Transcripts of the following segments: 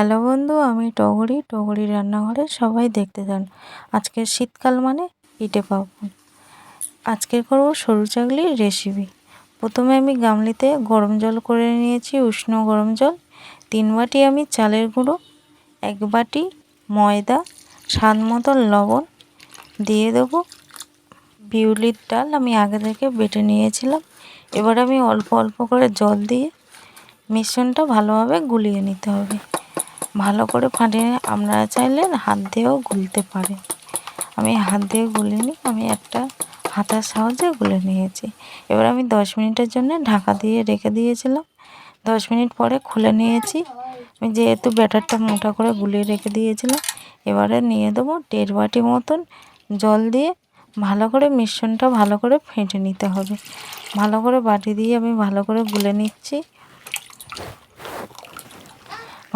Hello বন্ধু, আমি টগরি রান্নাঘরে সবাই দেখতে যান। আজকের শীতকাল মানে পিঠে পার্বণ। আজকে করব সরু চাকলির রেসিপি। প্রথমে আমি গামলিতে গরম জল করে নিয়েছি, উষ্ণ গরম জল। 3 বাটি আমি চালের গুঁড়ো, 1 বাটি ময়দা, স্বাদ মতো লবণ দিয়ে দেবো। বিউলির ডাল আমি আগে থেকে বেটে নিয়েছিলাম। এবার আমি অল্প অল্প করে জল দিয়ে মিশ্রণটা ভালোভাবে গুলিয়ে নিতে হবে। ভালো করে ফাটিয়ে আপনারা চাইলে হাত দিয়েও গুলতে পারেন। আমি হাত দিয়ে গুলিনি, আমি একটা হাতার সাহায্যে গুলে নিয়েছি। এবার আমি 10 মিনিটের জন্য ঢাকা দিয়ে রেখে দিয়েছিলাম। 10 মিনিট পরে খুলে নিয়েছি। আমি যেহেতু ব্যাটারটা মোটা করে গুলিয়ে রেখে দিয়েছিলাম, এবারে নিয়ে দেবো 1.5 বাটি মতন জল দিয়ে ভালো করে মিশ্রণটা ভালো করে ফেটে নিতে হবে। ভালো করে বাটি দিয়ে আমি ভালো করে গুলে নিচ্ছি।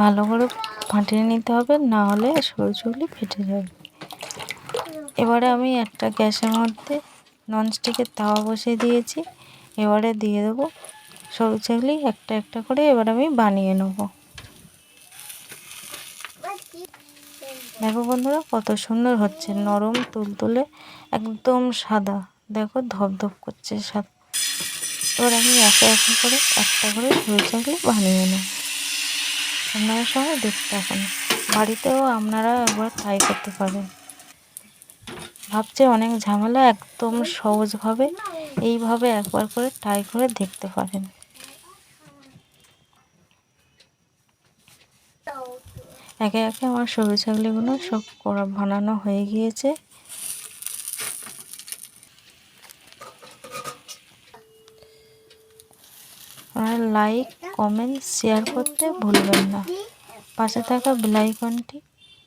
ভালো করে ফাটিয়ে নিতে হবে, না হলে সরু চাকলি ফেটে যাবে। এবারে আমি একটা গ্যাসের মধ্যে ননস্টিকের তাওয়া বসিয়ে দিয়েছি। এবারে দিয়ে দেবো সরু চাকলি একটা একটা করে। এবার আমি বানিয়ে নেব। দেখো বন্ধুরা, কত সুন্দর হচ্ছে, নরম তুলতুলে একদম সাদা। দেখো ধপধপ করছে সাদা। এবার আমি একে একে করে একটা করে সরু চাকলি বানিয়ে নেব। আপনারা সবাই দেখতে থাকুন। বাড়িতেও আপনারা একবার ট্রাই করতে পারেন। ভাবছে অনেক ঝামেলা, একদম সহজভাবে এইভাবে একবার করে ট্রাই করে দেখতে পারেন। একে একে আমার সরু চাকলিগুলো সব করা বানানো হয়ে গিয়েছে। আপনারা লাইক, কমেন্ট, শেয়ার করতে ভুলবেন না। পাশে থাকা বেল আইকনটি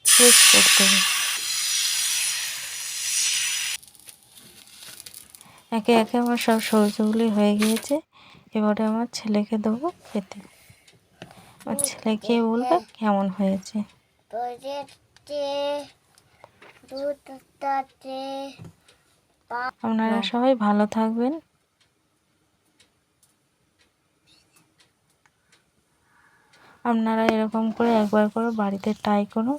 প্রেস করতে হবে। একে একে আমার সব সরু চাকলি হয়ে গিয়েছে। এবারে আমার ছেলেকে দেবো খেতে। আমার ছেলে খেয়ে বলবে কেমন হয়েছে। আপনারা সবাই ভালো থাকবেন। আপনারা এরকম করে একবার করে বাড়িতে ট্রাই করুন।